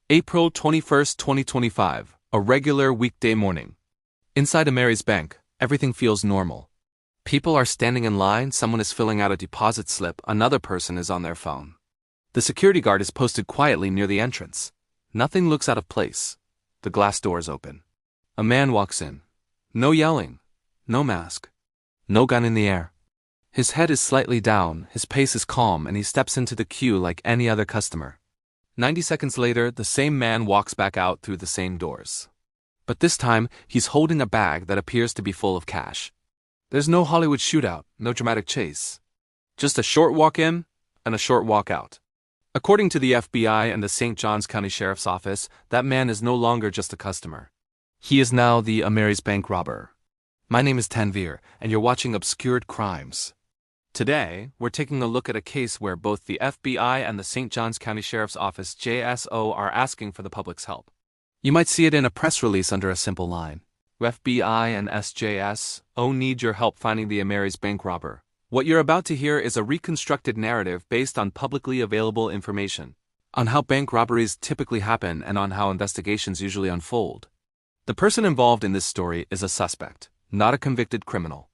April 21st, 2025, a regular weekday morning. Inside Ameris Bank, everything feels normal. People are standing in line, someone is filling out a deposit slip, another person is on their phone. The security guard is posted quietly near the entrance. Nothing looks out of place. The glass doors open. A man walks in. No yelling, no mask, no gun in the air. His head is slightly down, his pace is calm, and he steps into the queue like any other customer. 90 seconds later, the same man walks back out through the same doors. But this time, he's holding a bag that appears to be full of cash. There's no Hollywood shootout, no dramatic chase. Just a short walk in and a short walk out. According to the FBI and the St. Johns County Sheriff's Office, that man is no longer just a customer. He is now the Ameris Bank Robber. My name is Tanveer, and you're watching Obscured Crimes. Today, we're taking a look at a case where both the FBI and the St. Johns County Sheriff's Office (SJSO) are asking for the public's help. You might see it in a press release under a simple line. FBI and SJSO need your help finding the Ameris Bank Robber. What you're about to hear is a reconstructed narrative based on publicly available information, on how bank robberies typically happen and on how investigations usually unfold. The person involved in this story is a suspect, not a convicted criminal.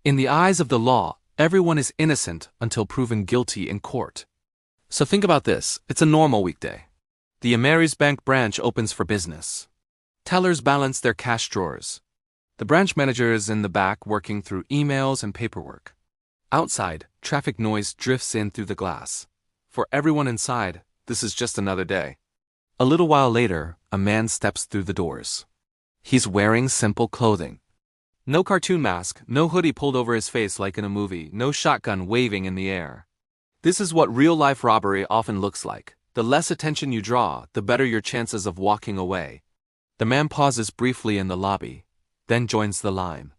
In the eyes of the law, everyone is innocent until proven guilty in court. So think about this, it's a normal weekday. The Ameris Bank branch opens for business. Tellers balance their cash drawers. The branch manager is in the back working through emails and paperwork. Outside, traffic noise drifts in through the glass. For everyone inside, this is just another day. A little while later, a man steps through the doors. He's wearing simple clothing. No cartoon mask, no hoodie pulled over his face like in a movie, no shotgun waving in the air. This is what real-life robbery often looks like. The less attention you draw, the better your chances of walking away. The man pauses briefly in the lobby, then joins the line.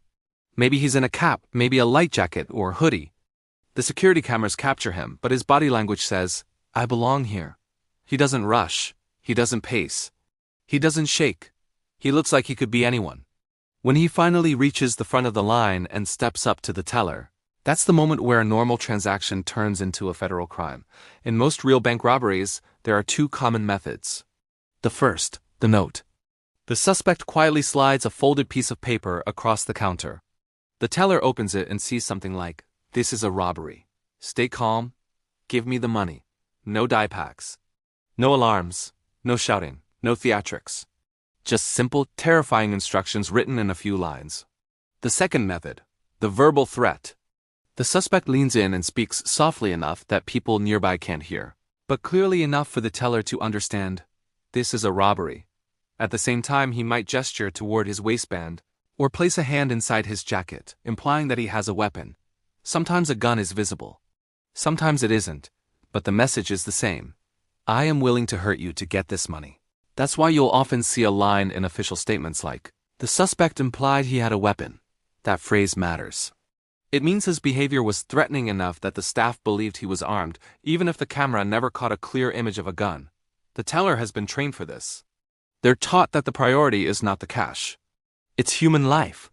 Maybe he's in a cap, maybe a light jacket or hoodie. The security cameras capture him, but his body language says, "I belong here." He doesn't rush. He doesn't pace. He doesn't shake. He looks like he could be anyone. When he finally reaches the front of the line and steps up to the teller, that's the moment where a normal transaction turns into a federal crime. In most real bank robberies, there are two common methods. The first, the note. The suspect quietly slides a folded piece of paper across the counter. The teller opens it and sees something like, "This is a robbery. Stay calm. Give me the money." No die packs. No alarms. No shouting. No theatrics. Just simple, terrifying instructions written in a few lines. The second method, the verbal threat. The suspect leans in and speaks softly enough that people nearby can't hear, but clearly enough for the teller to understand, this is a robbery. At the same time, he might gesture toward his waistband or place a hand inside his jacket, implying that he has a weapon. Sometimes a gun is visible. Sometimes it isn't, but the message is the same. I am willing to hurt you to get this money. That's why you'll often see a line in official statements like, "The suspect implied he had a weapon." That phrase matters. It means his behavior was threatening enough that the staff believed he was armed, even if the camera never caught a clear image of a gun. The teller has been trained for this. They're taught that the priority is not the cash. It's human life.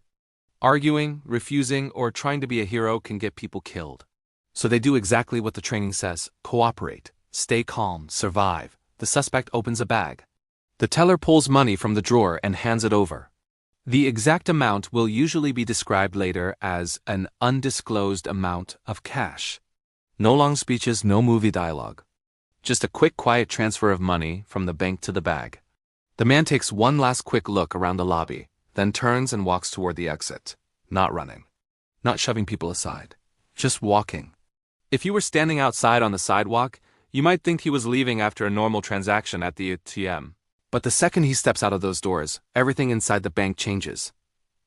Arguing, refusing, or trying to be a hero can get people killed. So they do exactly what the training says: cooperate, stay calm, survive. The suspect opens a bag. The teller pulls money from the drawer and hands it over. The exact amount will usually be described later as an undisclosed amount of cash. No long speeches, no movie dialogue. Just a quick, quiet transfer of money from the bank to the bag. The man takes one last quick look around the lobby, then turns and walks toward the exit. Not running. Not shoving people aside. Just walking. If you were standing outside on the sidewalk, you might think he was leaving after a normal transaction at the ATM. But the second he steps out of those doors, everything inside the bank changes.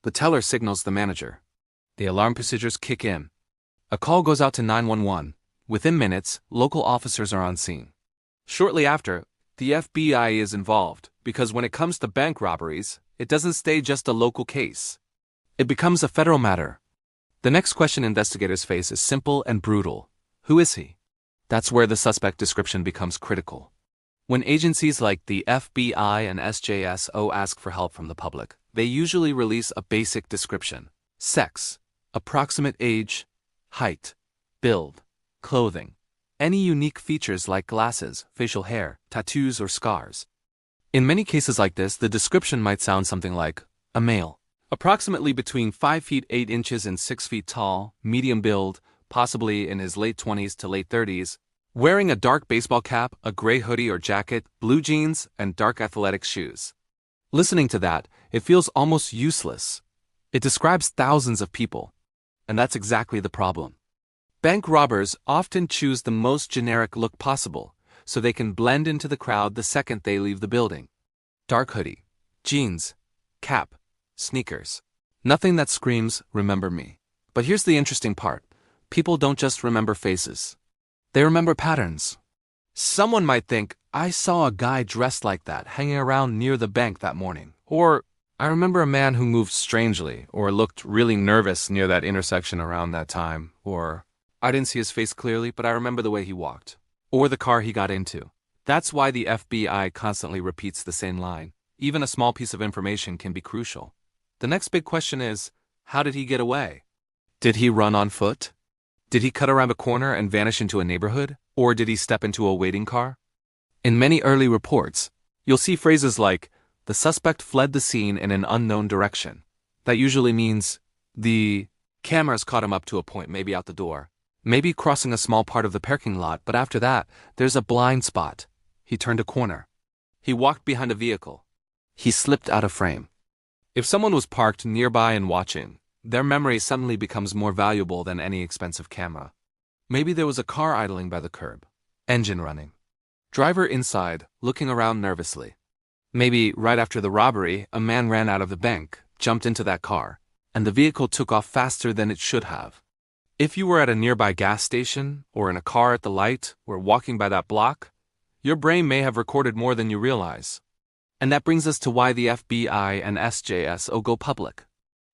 The teller signals the manager. The alarm procedures kick in. A call goes out to 911. Within minutes, local officers are on scene. Shortly after, the FBI is involved, because when it comes to bank robberies, it doesn't stay just a local case. It becomes a federal matter. The next question investigators face is simple and brutal. Who is he? That's where the suspect description becomes critical. When agencies like the FBI and SJSO ask for help from the public, they usually release a basic description: sex, approximate age, height, build, clothing, any unique features like glasses, facial hair, tattoos, or scars. In many cases like this, the description might sound something like, a male, approximately between 5 feet 8 inches and 6 feet tall, medium build, possibly in his late 20s to late 30s, wearing a dark baseball cap, a gray hoodie or jacket, blue jeans, and dark athletic shoes. Listening to that, it feels almost useless. It describes thousands of people. And that's exactly the problem. Bank robbers often choose the most generic look possible, so they can blend into the crowd the second they leave the building. Dark hoodie, jeans, cap, sneakers. Nothing that screams, remember me. But here's the interesting part. People don't just remember faces. They remember patterns. Someone might think, I saw a guy dressed like that hanging around near the bank that morning. Or, I remember a man who moved strangely or looked really nervous near that intersection around that time. Or, I didn't see his face clearly, but I remember the way he walked. Or the car he got into. That's why the FBI constantly repeats the same line. Even a small piece of information can be crucial. The next big question is, how did he get away? Did he run on foot? Did he cut around a corner and vanish into a neighborhood? Or did he step into a waiting car? In many early reports, you'll see phrases like, the suspect fled the scene in an unknown direction. That usually means the cameras caught him up to a point, maybe out the door, maybe crossing a small part of the parking lot, but after that, there's a blind spot. He turned a corner. He walked behind a vehicle. He slipped out of frame. If someone was parked nearby and watching, their memory suddenly becomes more valuable than any expensive camera. Maybe there was a car idling by the curb, engine running. Driver inside, looking around nervously. Maybe right after the robbery, a man ran out of the bank, jumped into that car, and the vehicle took off faster than it should have. If you were at a nearby gas station, or in a car at the light, or walking by that block, your brain may have recorded more than you realize. And that brings us to why the FBI and SJSO go public.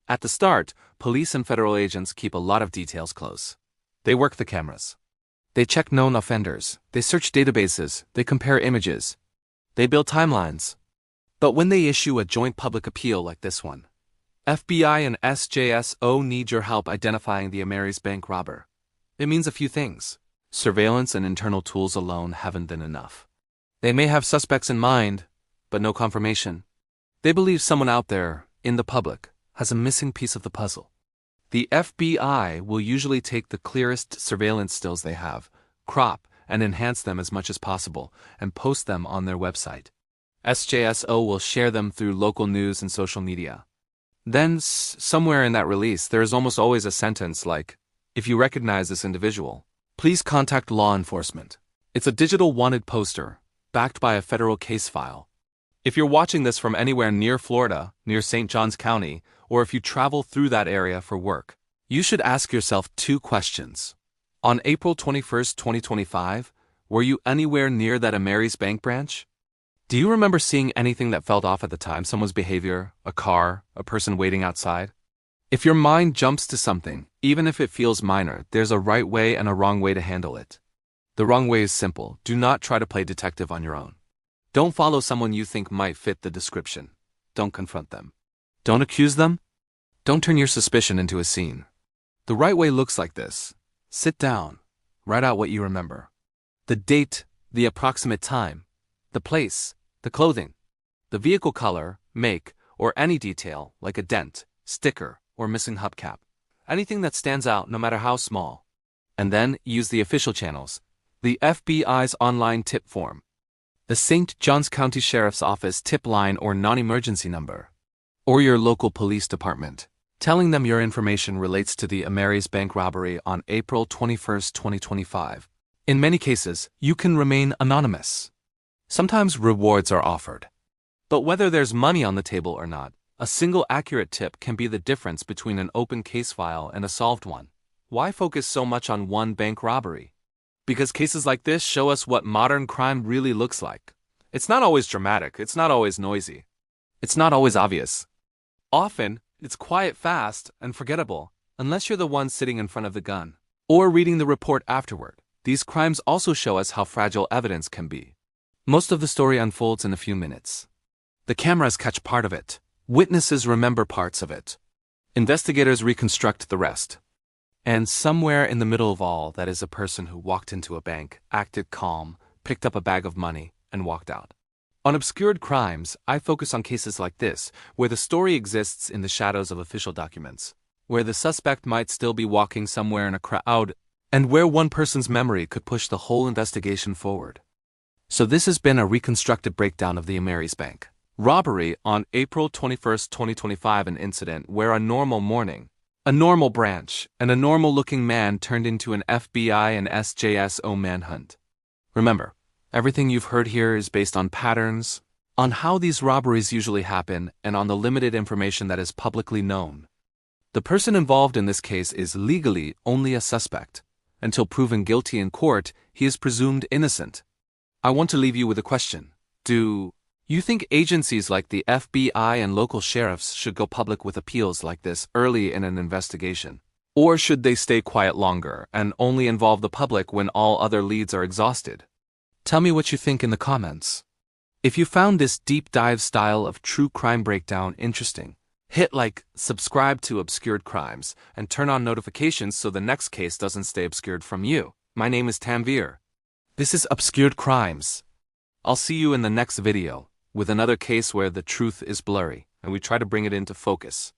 At the start, police and federal agents keep a lot of details close. They work the cameras. They check known offenders. They search databases. They compare images. They build timelines. But when they issue a joint public appeal like this one, FBI and SJSO need your help identifying the Ameris Bank Robber. It means a few things. Surveillance and internal tools alone haven't been enough. They may have suspects in mind, but no confirmation. They believe someone out there, in the public, has a missing piece of the puzzle. The FBI will usually take the clearest surveillance stills they have, crop and enhance them as much as possible, and post them on their website. SJSO will share them through local news and social media. Then, somewhere in that release, there is almost always a sentence like, if you recognize this individual, please contact law enforcement. It's a digital wanted poster, backed by a federal case file. If you're watching this from anywhere near Florida, near St. Johns County, or if you travel through that area for work, you should ask yourself 2 questions. On April 21st, 2025, were you anywhere near that Ameris Bank branch? Do you remember seeing anything that felt off at the time, someone's behavior, a car, a person waiting outside? If your mind jumps to something, even if it feels minor, there's a right way and a wrong way to handle it. The wrong way is simple. Do not try to play detective on your own. Don't follow someone you think might fit the description. Don't confront them. Don't accuse them. Don't turn your suspicion into a scene. The right way looks like this. Sit down. Write out what you remember. The date, the approximate time, the place, the clothing, the vehicle color, make, or any detail like a dent, sticker, or missing hubcap. Anything that stands out no matter how small. And then use the official channels. The FBI's online tip form. The St. Johns County Sheriff's Office tip line or non-emergency number. Or your local police department, telling them your information relates to the Ameris Bank robbery on April 21st, 2025. In many cases, you can remain anonymous. Sometimes rewards are offered. But whether there's money on the table or not, a single accurate tip can be the difference between an open case file and a solved one. Why focus so much on one bank robbery? Because cases like this show us what modern crime really looks like. It's not always dramatic, it's not always noisy. It's not always obvious. Often, it's quiet, fast, and forgettable, unless you're the one sitting in front of the gun. Or reading the report afterward. These crimes also show us how fragile evidence can be. Most of the story unfolds in a few minutes. The cameras catch part of it. Witnesses remember parts of it. Investigators reconstruct the rest. And somewhere in the middle of all, that is a person who walked into a bank, acted calm, picked up a bag of money, and walked out. On Obscured Crimes, I focus on cases like this, where the story exists in the shadows of official documents, where the suspect might still be walking somewhere in a crowd, and where one person's memory could push the whole investigation forward. So this has been a reconstructed breakdown of the Ameris Bank Robbery on April 21, 2025, an incident where a normal morning, a normal branch, and a normal-looking man turned into an FBI and SJSO manhunt. Remember, everything you've heard here is based on patterns, on how these robberies usually happen, and on the limited information that is publicly known. The person involved in this case is legally only a suspect. Until proven guilty in court, he is presumed innocent. I want to leave you with a question. Do you think agencies like the FBI and local sheriffs should go public with appeals like this early in an investigation? Or should they stay quiet longer and only involve the public when all other leads are exhausted? Tell me what you think in the comments. If you found this deep dive style of true crime breakdown interesting, hit like, subscribe to Obscured Crimes, and turn on notifications so the next case doesn't stay obscured from you. My name is Tanveer. This is Obscured Crimes. I'll see you in the next video with another case where the truth is blurry and we try to bring it into focus.